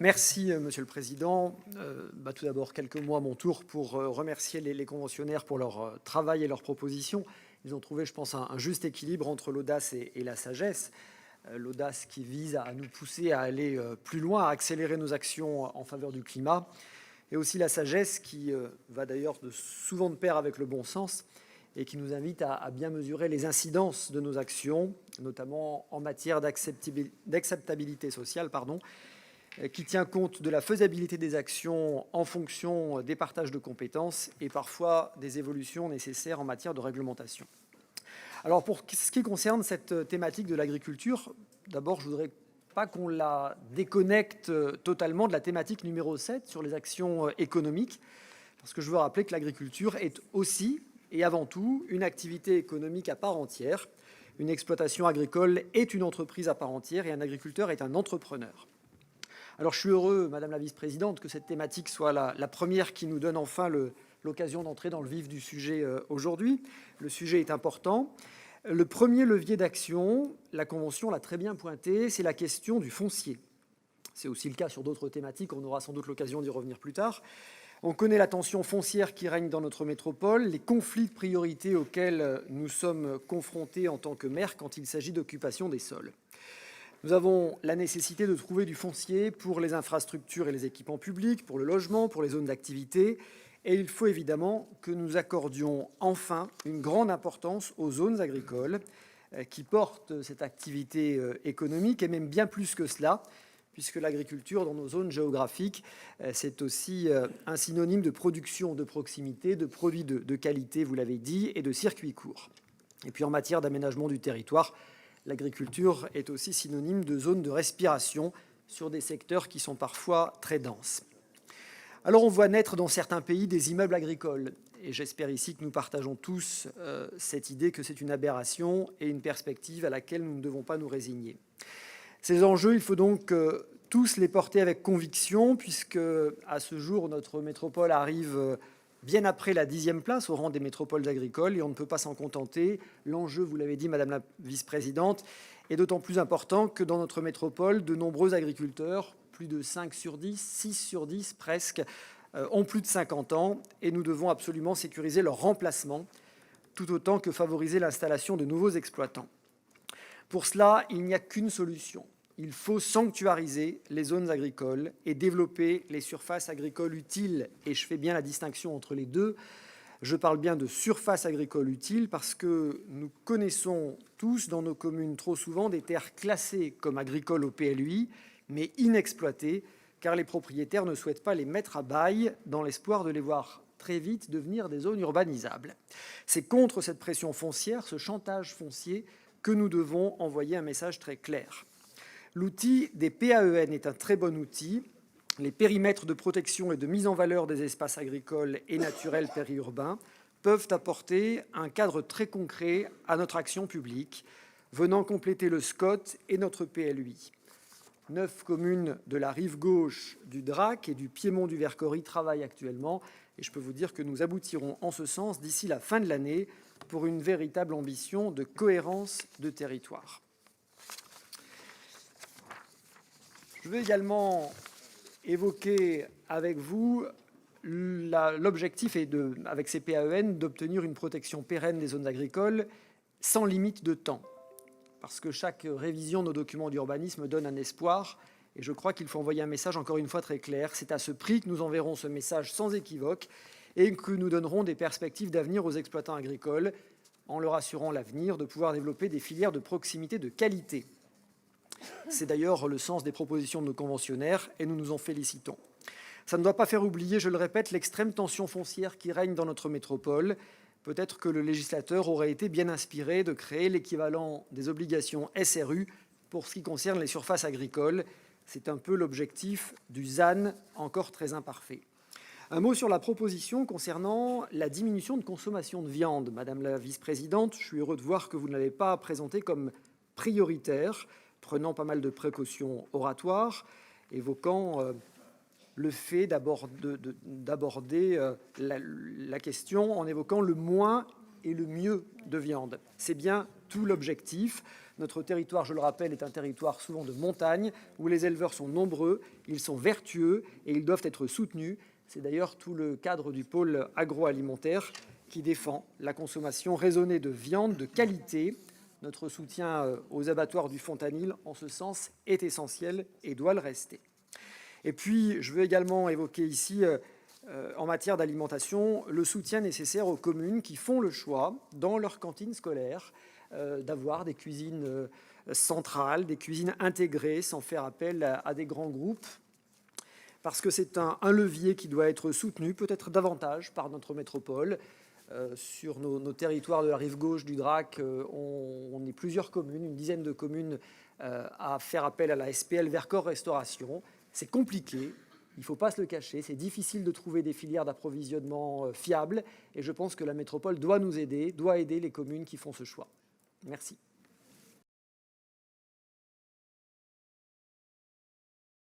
Merci, Monsieur le Président. Tout d'abord, quelques mots à mon tour pour remercier les conventionnaires pour leur travail et leurs propositions. Ils ont trouvé, je pense, un juste équilibre entre l'audace et la sagesse. L'audace qui vise à nous pousser à aller plus loin, à accélérer nos actions en faveur du climat, et aussi la sagesse qui va d'ailleurs souvent de pair avec le bon sens et qui nous invite à bien mesurer les incidences de nos actions, notamment en matière d'acceptabilité sociale, qui tient compte de la faisabilité des actions en fonction des partages de compétences et parfois des évolutions nécessaires en matière de réglementation. Alors pour ce qui concerne cette thématique de l'agriculture, d'abord je ne voudrais pas qu'on la déconnecte totalement de la thématique numéro 7 sur les actions économiques, parce que je veux rappeler que l'agriculture est aussi et avant tout une activité économique à part entière. Une exploitation agricole est une entreprise à part entière et un agriculteur est un entrepreneur. Alors je suis heureux, Madame la Vice-présidente, que cette thématique soit la première qui nous donne enfin l'occasion d'entrer dans le vif du sujet aujourd'hui. Le sujet est important. Le premier levier d'action, la Convention l'a très bien pointé, c'est la question du foncier. C'est aussi le cas sur d'autres thématiques, on aura sans doute l'occasion d'y revenir plus tard. On connaît la tension foncière qui règne dans notre métropole, les conflits de priorité auxquels nous sommes confrontés en tant que maires quand il s'agit d'occupation des sols. Nous avons la nécessité de trouver du foncier pour les infrastructures et les équipements publics, pour le logement, pour les zones d'activité. Et il faut évidemment que nous accordions enfin une grande importance aux zones agricoles qui portent cette activité économique, et même bien plus que cela, puisque l'agriculture dans nos zones géographiques, c'est aussi un synonyme de production de proximité, de produits de qualité, vous l'avez dit, et de circuits courts. Et puis en matière d'aménagement du territoire, l'agriculture est aussi synonyme de zone de respiration sur des secteurs qui sont parfois très denses. Alors on voit naître dans certains pays des immeubles agricoles, et j'espère ici que nous partageons tous cette idée que c'est une aberration et une perspective à laquelle nous ne devons pas nous résigner. Ces enjeux, il faut donc tous les porter avec conviction, puisque à ce jour, notre métropole arrive bien après la 10e place au rang des métropoles agricoles, et on ne peut pas s'en contenter. L'enjeu, vous l'avez dit, Madame la Vice-présidente, est d'autant plus important que dans notre métropole, de nombreux agriculteurs, plus de 5 sur 10, 6 sur 10 presque, ont plus de 50 ans, et nous devons absolument sécuriser leur remplacement, tout autant que favoriser l'installation de nouveaux exploitants. Pour cela, il n'y a qu'une solution. Il faut sanctuariser les zones agricoles et développer les surfaces agricoles utiles. Et je fais bien la distinction entre les deux. Je parle bien de surfaces agricoles utiles parce que nous connaissons tous dans nos communes trop souvent des terres classées comme agricoles au PLUI, mais inexploitées, car les propriétaires ne souhaitent pas les mettre à bail dans l'espoir de les voir très vite devenir des zones urbanisables. C'est contre cette pression foncière, ce chantage foncier, que nous devons envoyer un message très clair. L'outil des PAEN est un très bon outil. Les périmètres de protection et de mise en valeur des espaces agricoles et naturels périurbains peuvent apporter un cadre très concret à notre action publique, venant compléter le SCOT et notre PLUI. 9 communes de la rive gauche du Drac et du piémont du Vercors travaillent actuellement, et je peux vous dire que nous aboutirons en ce sens d'ici la fin de l'année pour une véritable ambition de cohérence de territoire. Je veux également évoquer avec vous l'objectif, avec ces PAEN, d'obtenir une protection pérenne des zones agricoles sans limite de temps. Parce que chaque révision de nos documents d'urbanisme donne un espoir, et je crois qu'il faut envoyer un message encore une fois très clair. C'est à ce prix que nous enverrons ce message sans équivoque et que nous donnerons des perspectives d'avenir aux exploitants agricoles, en leur assurant l'avenir de pouvoir développer des filières de proximité de qualité. C'est d'ailleurs le sens des propositions de nos conventionnaires, et nous nous en félicitons. Ça ne doit pas faire oublier, je le répète, l'extrême tension foncière qui règne dans notre métropole. Peut-être que le législateur aurait été bien inspiré de créer l'équivalent des obligations SRU pour ce qui concerne les surfaces agricoles. C'est un peu l'objectif du ZAN, encore très imparfait. Un mot sur la proposition concernant la diminution de consommation de viande. Madame la vice-présidente, je suis heureux de voir que vous ne l'avez pas présentée comme prioritaire, prenant pas mal de précautions oratoires, évoquant le fait d'aborder la question en évoquant le moins et le mieux de viande. C'est bien tout l'objectif. Notre territoire, je le rappelle, est un territoire souvent de montagne, où les éleveurs sont nombreux, ils sont vertueux et ils doivent être soutenus. C'est d'ailleurs tout le cadre du pôle agroalimentaire qui défend la consommation raisonnée de viande de qualité. Notre soutien aux abattoirs du Fontanil, en ce sens, est essentiel et doit le rester. Et puis, je veux également évoquer ici, en matière d'alimentation, le soutien nécessaire aux communes qui font le choix, dans leur cantine scolaire, d'avoir des cuisines centrales, des cuisines intégrées, sans faire appel à des grands groupes, parce que c'est un levier qui doit être soutenu, peut-être davantage, par notre métropole. Sur nos territoires de la rive gauche du Drac, on est plusieurs communes, une dizaine de communes, à faire appel à la SPL Vercors Restauration. C'est compliqué, il ne faut pas se le cacher, c'est difficile de trouver des filières d'approvisionnement fiables, et je pense que la métropole doit nous aider, doit aider les communes qui font ce choix. Merci.